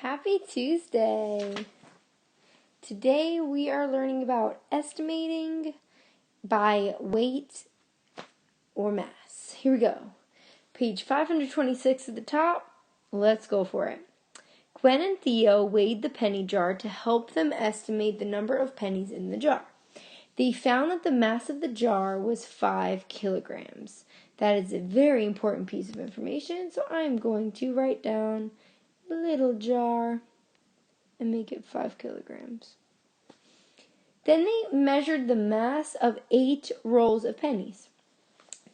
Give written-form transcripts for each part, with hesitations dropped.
Happy Tuesday! Today we are learning about estimating by weight or mass. Here we go. Page 526 at the top. Let's go for it. Gwen and Theo weighed the penny jar to help them estimate the number of pennies in the jar. They found that the mass of the jar was 5 kilograms. That is a very important piece of information, so I'm going to write down little jar and make it 5 kilograms. Then they measured the mass of 8 rolls of pennies.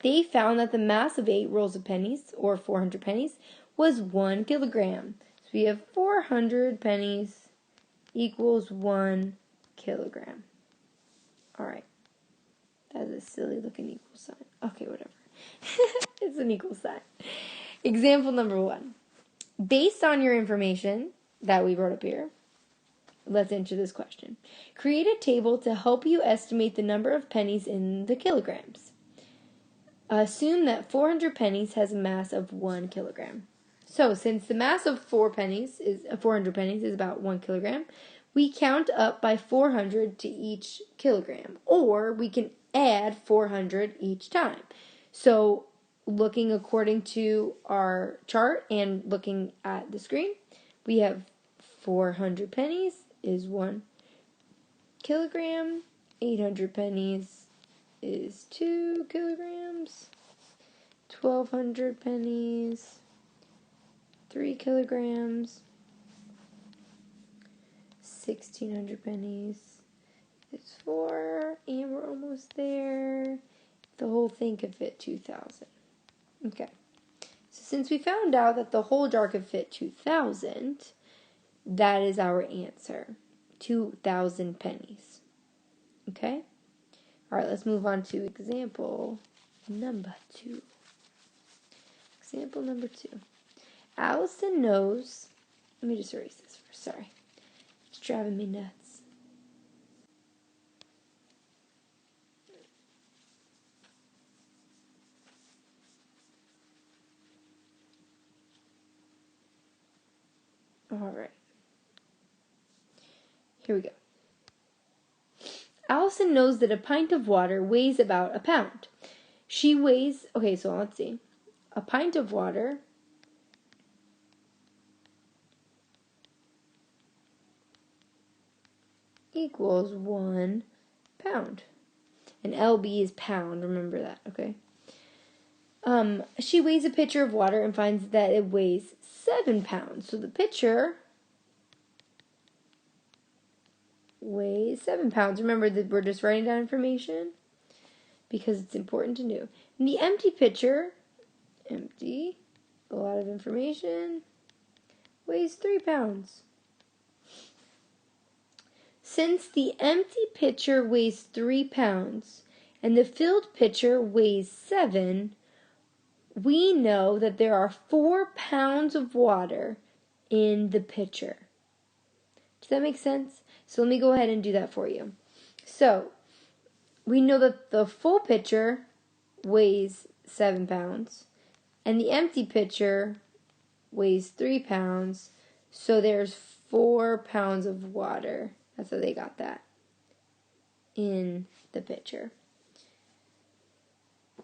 They found that the mass of 8 rolls of pennies, or 400 pennies, was 1 kilogram. So we have 400 pennies equals 1 kilogram. Alright. That's a silly looking equal sign. Okay, whatever. It's an equal sign. Example number 1. Based on your information that we wrote up here, let's answer this question. Create a table to help you estimate the number of pennies in the kilograms. Assume that 400 pennies has a mass of 1 kilogram. So, since the mass of 400 pennies is about 1 kilogram, we count up by 400 to each kilogram, or we can add 400 each time. So, looking according to our chart and looking at the screen, we have 400 pennies is 1 kilogram, 800 pennies is 2 kilograms, 1,200 pennies, 3 kilograms, 1,600 pennies is 4, and we're almost there. The whole thing could fit 2,000. Okay, so since we found out that the whole jar could fit 2,000, that is our answer, 2,000 pennies. Okay? All right, let's move on to example number 2. Example number 2. Allison knows, let me just erase this first, sorry. It's driving me nuts. All right. Here we go. Allison knows that a pint of water weighs about a pound. She weighs, okay, so let's see. A pint of water equals 1 pound. And LB is pound, remember that, okay? She weighs a pitcher of water and finds that it weighs 7 pounds. So the pitcher weighs 7 pounds. Remember that we're just writing down information because it's important to know. And the empty pitcher, empty, a lot of information, weighs 3 pounds. Since the empty pitcher weighs 3 pounds and the filled pitcher weighs 7, we know that there are 4 pounds of water in the pitcher. Does that make sense? So let me go ahead and do that for you. So, we know that the full pitcher weighs 7 pounds and the empty pitcher weighs 3 pounds. So there's 4 pounds of water. That's how they got that in the pitcher.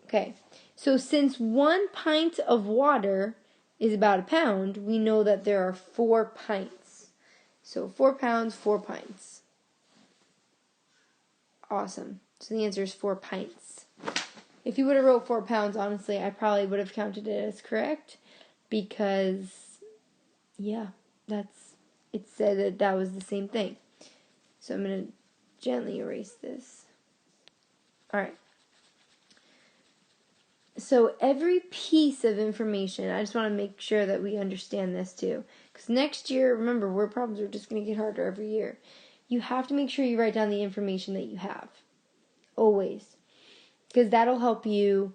Okay, so since 1 pint of water is about a pound, we know that there are 4 pints. So 4 pounds, 4 pints. Awesome. So the answer is 4 pints. If you would have wrote 4 pounds, honestly, I probably would have counted it as correct because, yeah, it said that was the same thing. So I'm going to gently erase this. All right. So every piece of information, I just want to make sure that we understand this too. Because next year, remember, word problems are just going to get harder every year. You have to make sure you write down the information that you have. Always. Because that'll help you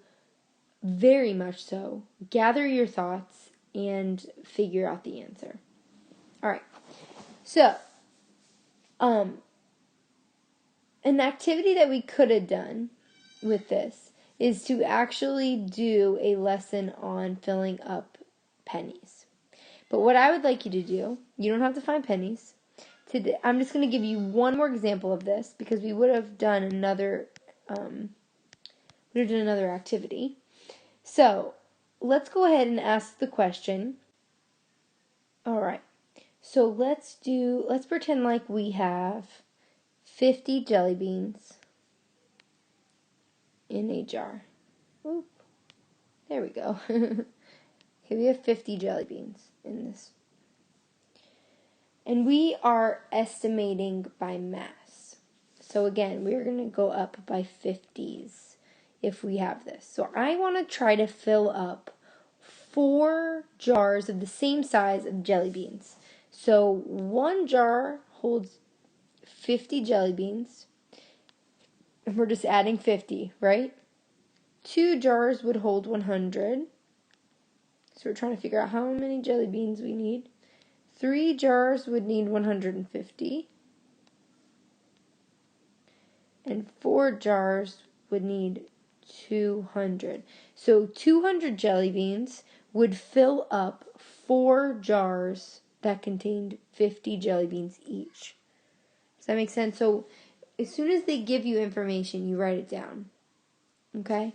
very much so gather your thoughts and figure out the answer. Alright. So, an activity that we could have done with this is to actually do a lesson on filling up pennies. But what I would like you to do, you don't have to find pennies. Today, I'm just going to give you one more example of this because we would have done another activity. So let's go ahead and ask the question. All right. So let's pretend like we have 50 jelly beans in a jar. Oop. There we go. Okay, we have 50 jelly beans in this. And we are estimating by mass. So again, we're going to go up by 50s if we have this. So I want to try to fill up 4 jars of the same size of jelly beans. So one jar holds 50 jelly beans. And we're just adding 50, right? 2 jars would hold 100. So we're trying to figure out how many jelly beans we need. 3 jars would need 150. And 4 jars would need 200. So 200 jelly beans would fill up 4 jars that contained 50 jelly beans each. Does that make sense? So as soon as they give you information, you write it down. Okay?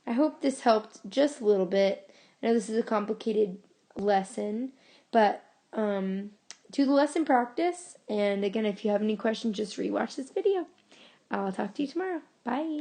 I hope this helped just a little bit. I know this is a complicated lesson, but do the lesson practice. And again, if you have any questions, just rewatch this video. I'll talk to you tomorrow. Bye.